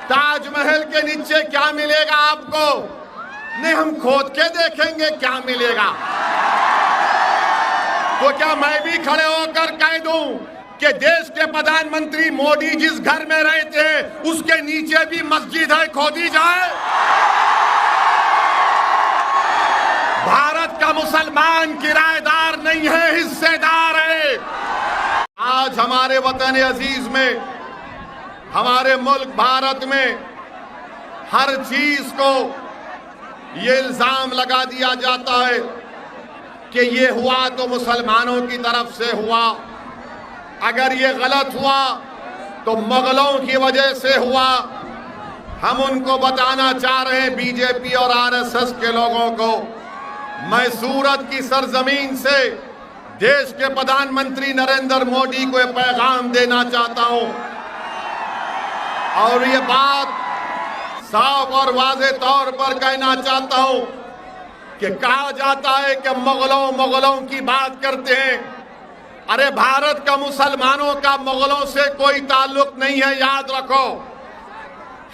ताजमहल के नीचे क्या मिलेगा आपको? नहीं, हम खोद के देखेंगे क्या मिलेगा। तो क्या मैं भी खड़े होकर कह दूं कि देश के प्रधानमंत्री मोदी जिस घर में रहते हैं उसके नीचे भी मस्जिद है, खोदी जाए? भारत का मुसलमान किराएदार नहीं है, हिस्सेदार है। आज हमारे वतन अजीज में, हमारे मुल्क भारत में हर चीज को ये इल्जाम लगा दिया जाता है कि ये हुआ तो मुसलमानों की तरफ से हुआ, अगर ये गलत हुआ तो मुगलों की वजह से हुआ। हम उनको बताना चाह रहे हैं, बीजेपी और आरएसएस के लोगों को, मैं सूरत की सरजमीन से देश के प्रधानमंत्री नरेंद्र मोदी को यह पैगाम देना चाहता हूं और ये बात साफ और वाज़ेह तौर पर कहना चाहता हूं कि कहा जाता है कि मुगलों की बात करते हैं। अरे भारत का मुसलमानों का मुगलों से कोई ताल्लुक नहीं है, याद रखो।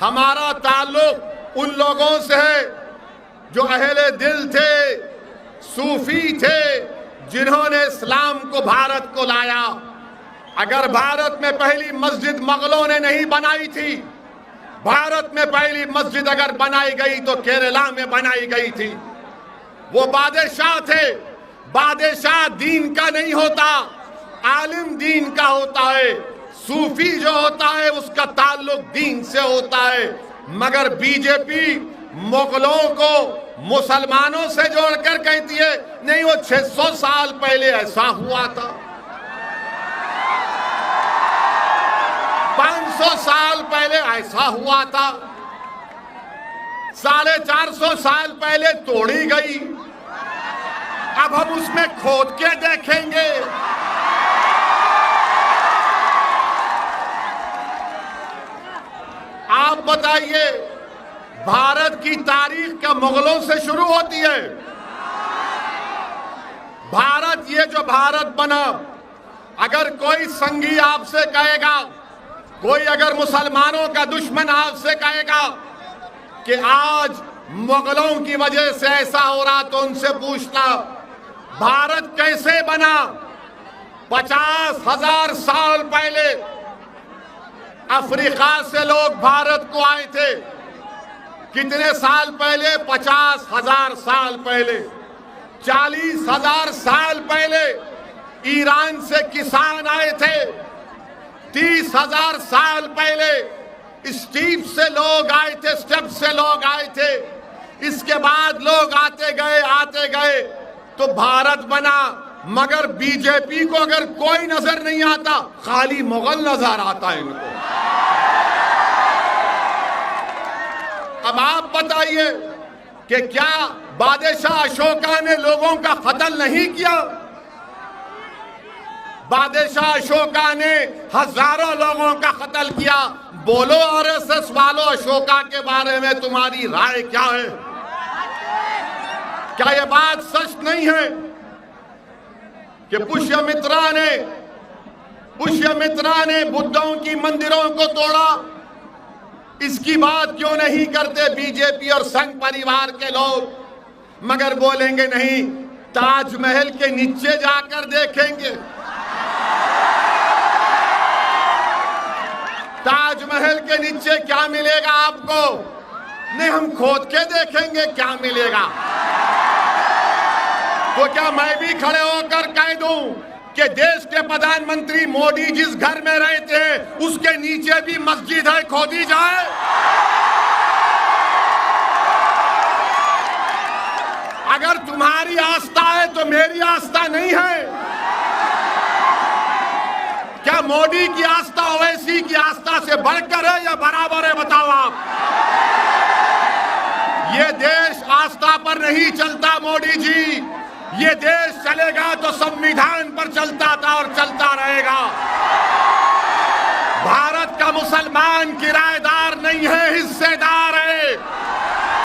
हमारा ताल्लुक उन लोगों से है जो अहले दिल थे, सूफी थे, जिन्होंने इस्लाम को भारत को लाया। अगर भारत में पहली मस्जिद मुगलों ने नहीं बनाई थी, भारत में पहली मस्जिद अगर बनाई गई तो केरला में बनाई गई थी। वो बादशाह थे, बादशाह दीन का नहीं होता, आलिम दीन का होता है। सूफी जो होता है उसका ताल्लुक दीन से होता है। मगर बीजेपी मुगलों को मुसलमानों से जोड़कर कहती है नहीं, वो 600 साल पहले ऐसा हुआ था, 500 साल पहले ऐसा हुआ था, 450 साल पहले तोड़ी गई, अब हम उसमें खोद के देखेंगे। आप बताइए, भारत की तारीख का मुगलों से शुरू होती है। भारत, ये जो भारत बना, अगर कोई संगी आपसे कहेगा, कोई अगर मुसलमानों का दुश्मन आपसे कहेगा कि आज मुगलों की वजह से ऐसा हो रहा, तो उनसे पूछना भारत कैसे बना। 50,000 साल पहले अफ्रीका से लोग भारत को आए थे। कितने साल पहले? 50,000 साल पहले। 40,000 साल पहले ईरान से किसान आए थे। 30,000 साल पहले स्टीप से लोग आए थे, स्टेप से लोग आए थे। इसके बाद लोग आते गए तो भारत बना। मगर बीजेपी को अगर कोई नजर नहीं आता, खाली मुगल नजर आता है इनको। अब आप बताइए कि क्या बादशाह अशोका ने लोगों का कत्ल नहीं किया? बादशाह अशोका ने हजारों लोगों का कत्ल किया। बोलो आरएसएस वालों, अशोका के बारे में तुम्हारी राय क्या है? क्या यह बात सच नहीं है कि पुष्यमित्रा ने बुद्धों की मंदिरों को तोड़ा? इसकी बात क्यों नहीं करते बीजेपी और संघ परिवार के लोग? मगर बोलेंगे नहीं, ताजमहल के नीचे जाकर देखेंगे। ताजमहल के नीचे क्या मिलेगा आपको? नहीं, हम खोद के देखेंगे क्या मिलेगा। तो क्या मैं भी खड़े होकर कह दूं कि देश के प्रधानमंत्री मोदी जिस घर में रहते हैं उसके नीचे भी मस्जिद है, खोदी जाए? अगर तुम्हारी आस्था है तो मेरी आस्था नहीं है। क्या मोदी की आस्था ओवैसी की आस्था से बढ़कर है या बराबर है? बताओ आप। ये देश आस्था पर नहीं चलता मोदी जी। ये देश चलेगा तो संविधान पर चलता था और चलता रहेगा। भारत का मुसलमान किराएदार नहीं है,